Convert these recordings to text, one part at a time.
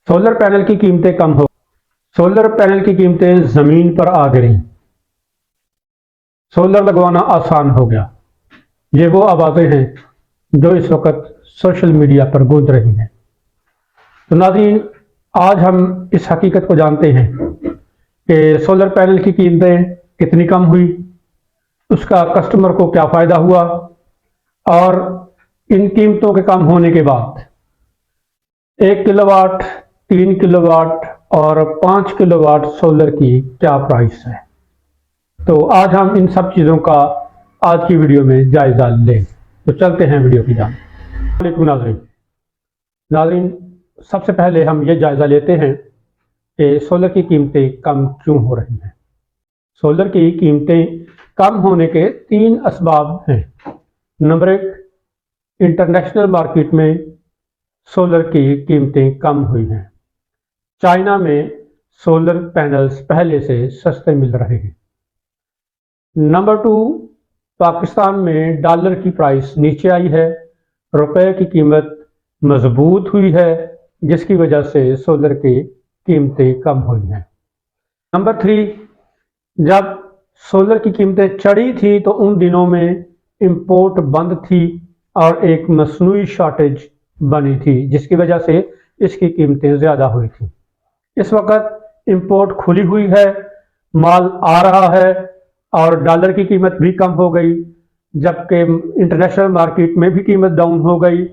Solar panel की कीमतें कम हो। सोलर पैनल की कीमतें जमीन पर आ गिरी। सोलर लगवाना आसान हो गया। ये वो आवाजें हैं जो इस वक्त सोशल मीडिया पर गूंज रही हैं। तो नाज़रीन, आज हम इस हकीकत को जानते हैं कि सोलर पैनल की कीमतें कितनी कम हुई, उसका कस्टमर को क्या फ़ायदा हुआ और इन कीमतों के कम होने के बाद 1 किलोवाट, 3 किलोवाट और 5 किलोवाट सोलर की क्या प्राइस है। तो आज हम इन सब चीज़ों का आज की वीडियो में जायजा लें। तो चलते हैं वीडियो की जान। नाज़रीन नाज़रीन सबसे पहले हम ये जायजा लेते हैं कि सोलर की कीमतें कम क्यों हो रही हैं। सोलर की कीमतें कम होने के 3 असबाब हैं। नंबर 1, इंटरनेशनल मार्केट में सोलर की कीमतें कम हुई हैं। चाइना में सोलर पैनल्स पहले से सस्ते मिल रहे हैं। नंबर 2, पाकिस्तान में डॉलर की प्राइस नीचे आई है, रुपए की कीमत मजबूत हुई है, जिसकी वजह से सोलर की कीमतें कम हुई हैं। नंबर 3, जब सोलर की कीमतें चढ़ी थी तो उन दिनों में इंपोर्ट बंद थी और एक मसनूई शॉर्टेज बनी थी, जिसकी वजह से इसकी कीमतें ज़्यादा हुई थी। इस वक्त इंपोर्ट खुली हुई है, माल आ रहा है और डॉलर की कीमत भी कम हो गई, जबकि इंटरनेशनल मार्केट में भी कीमत डाउन हो गई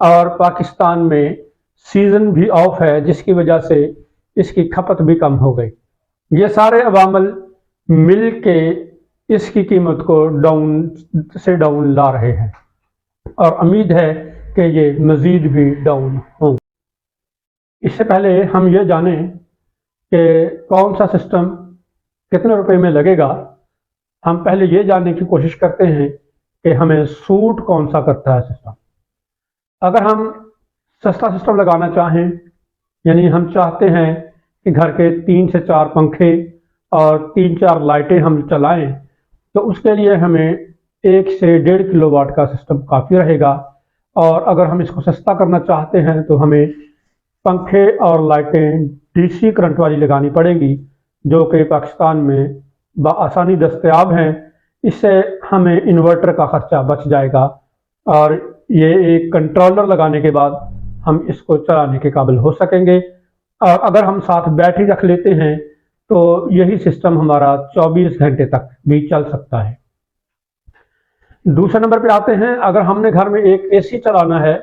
और पाकिस्तान में सीज़न भी ऑफ है, जिसकी वजह से इसकी खपत भी कम हो गई। ये सारे अवामल मिल के इसकी कीमत को डाउन से डाउन ला रहे हैं और उम्मीद है कि ये मज़ीद भी डाउन होंगे। इससे पहले हम ये जानें कि कौन सा सिस्टम कितने रुपए में लगेगा, हम पहले ये जानने की कोशिश करते हैं कि हमें सूट कौन सा करता है सिस्टम। अगर हम सस्ता सिस्टम लगाना चाहें, यानी हम चाहते हैं कि घर के 3 से 4 पंखे और 3-4 लाइटें हम चलाएं, तो उसके लिए हमें 1 से 1.5 किलोवाट का सिस्टम काफ़ी रहेगा। और अगर हम इसको सस्ता करना चाहते हैं तो हमें पंखे और लाइटें डीसी करंट वाली लगानी पड़ेगी, जो कि पाकिस्तान में बआसानी दस्तयाब हैं। इससे हमें इन्वर्टर का खर्चा बच जाएगा और ये एक कंट्रोलर लगाने के बाद हम इसको चलाने के काबिल हो सकेंगे। और अगर हम साथ बैटरी रख लेते हैं तो यही सिस्टम हमारा 24 घंटे तक भी चल सकता है। दूसरे नंबर पे आते हैं, अगर हमने घर में एक एसी चलाना है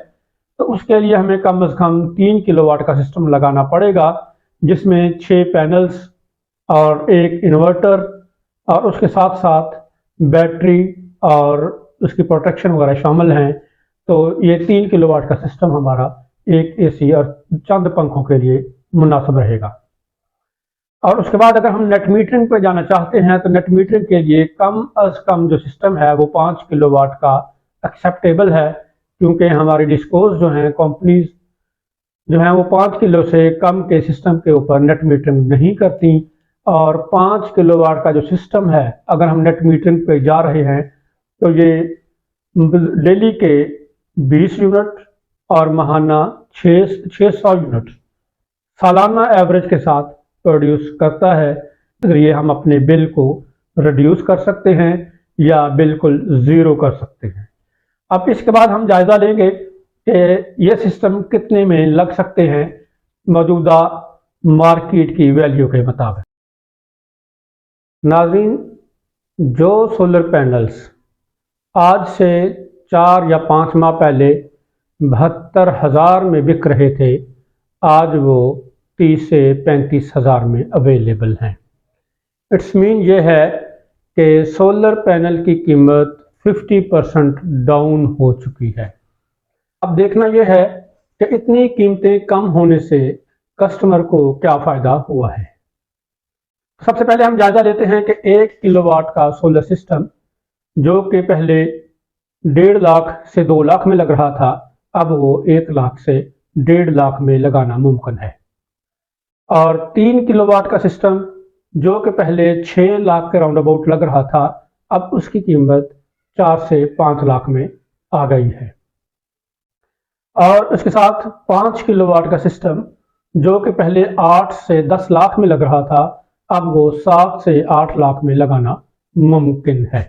तो उसके लिए हमें कम से कम 3 किलोवाट का सिस्टम लगाना पड़ेगा, जिसमें 6 पैनल्स और एक इन्वर्टर और उसके साथ साथ बैटरी और उसकी प्रोटेक्शन वगैरह शामिल हैं। तो ये 3 किलोवाट का सिस्टम हमारा एक एसी और चंद पंखों के लिए मुनासिब रहेगा। और उसके बाद अगर हम नेट मीटरिंग पर जाना चाहते हैं तो नेट मीटरिंग के लिए कम अज कम जो सिस्टम है वो 5 किलोवाट का एक्सेप्टेबल है, क्योंकि हमारी डिस्कोज जो हैं, कंपनीज जो हैं, वो 5 किलो से कम के सिस्टम के ऊपर नेट मीटरिंग नहीं करती। और 5 किलोवाट का जो सिस्टम है, अगर हम नेट मीटरिंग पे जा रहे हैं तो ये डेली के 20 यूनिट और माहाना 600 यूनिट सालाना एवरेज के साथ प्रोड्यूस करता है। ये हम अपने बिल को रिड्यूस कर सकते हैं या बिल्कुल ज़ीरो कर सकते हैं। अब इसके बाद हम जायज़ा लेंगे कि ये सिस्टम कितने में लग सकते हैं मौजूदा मार्केट की वैल्यू के मुताबिक। नाज़रीन, जो सोलर पैनल्स आज से 4 या 5 माह पहले 72,000 में बिक रहे थे, आज वो 30 से 35,000 में अवेलेबल हैं। इट्स मीन ये है कि सोलर पैनल की कीमत 50% डाउन हो चुकी है। अब देखना यह है कि इतनी कीमतें कम होने से कस्टमर को क्या फ़ायदा हुआ है। सबसे पहले हम जायज़ा लेते हैं कि 1 किलोवाट का सोलर सिस्टम, जो कि पहले 1.5 लाख से 2 लाख में लग रहा था, अब वो 1 लाख से 1.5 लाख में लगाना मुमकिन है। और 3 किलोवाट का सिस्टम, जो कि पहले 6 लाख के राउंड अबाउट लग रहा था, अब उसकी कीमत 4 से 5 लाख में आ गई है। और उसके साथ 5 किलोवाट का सिस्टम, जो कि पहले 8 से 10 लाख में लग रहा था, अब वो 7 से 8 लाख में लगाना मुमकिन है।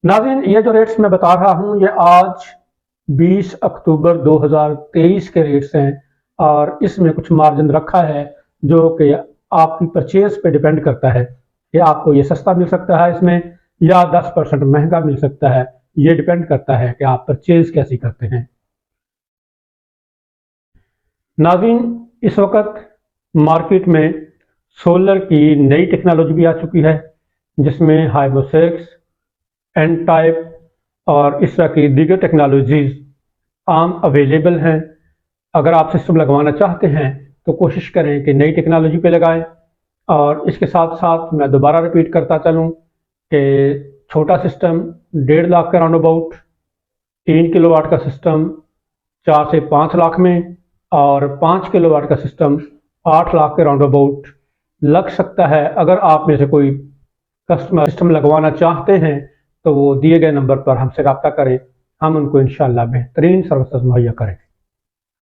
नाज़रीन, ये जो रेट्स मैं बता रहा हूँ ये आज 20 अक्टूबर 2023 के रेट्स हैं और इसमें कुछ मार्जिन रखा है जो कि आपकी परचेज पे डिपेंड करता है कि आपको ये सस्ता मिल सकता है इसमें या 10% महंगा मिल सकता है। ये डिपेंड करता है कि आप परचेज कैसी करते हैं। नाज़रीन, इस वक्त मार्केट में सोलर की नई टेक्नोलॉजी भी आ चुकी है जिसमें हाइब्रोसेक्स, एन टाइप और इस तरह की दीगर टेक्नोलॉजीज आम अवेलेबल हैं। अगर आप सिस्टम लगवाना चाहते हैं तो कोशिश करें कि नई टेक्नोलॉजी पे लगाएं। और इसके साथ साथ मैं दोबारा रिपीट करता चलूं कि छोटा सिस्टम 1.5 लाख के राउंड अबाउट, 3 किलोवाट का सिस्टम 4 से 5 लाख में और 5 किलोवाट का सिस्टम 8 लाख के राउंड अबाउट लग सकता है। अगर आप में से कोई कस्टमर सिस्टम लगवाना चाहते हैं तो वो दिए गए नंबर पर हमसे रब्ता करें, हम उनको इंशाल्लाह बेहतरीन सर्विसेज मुहैया करें।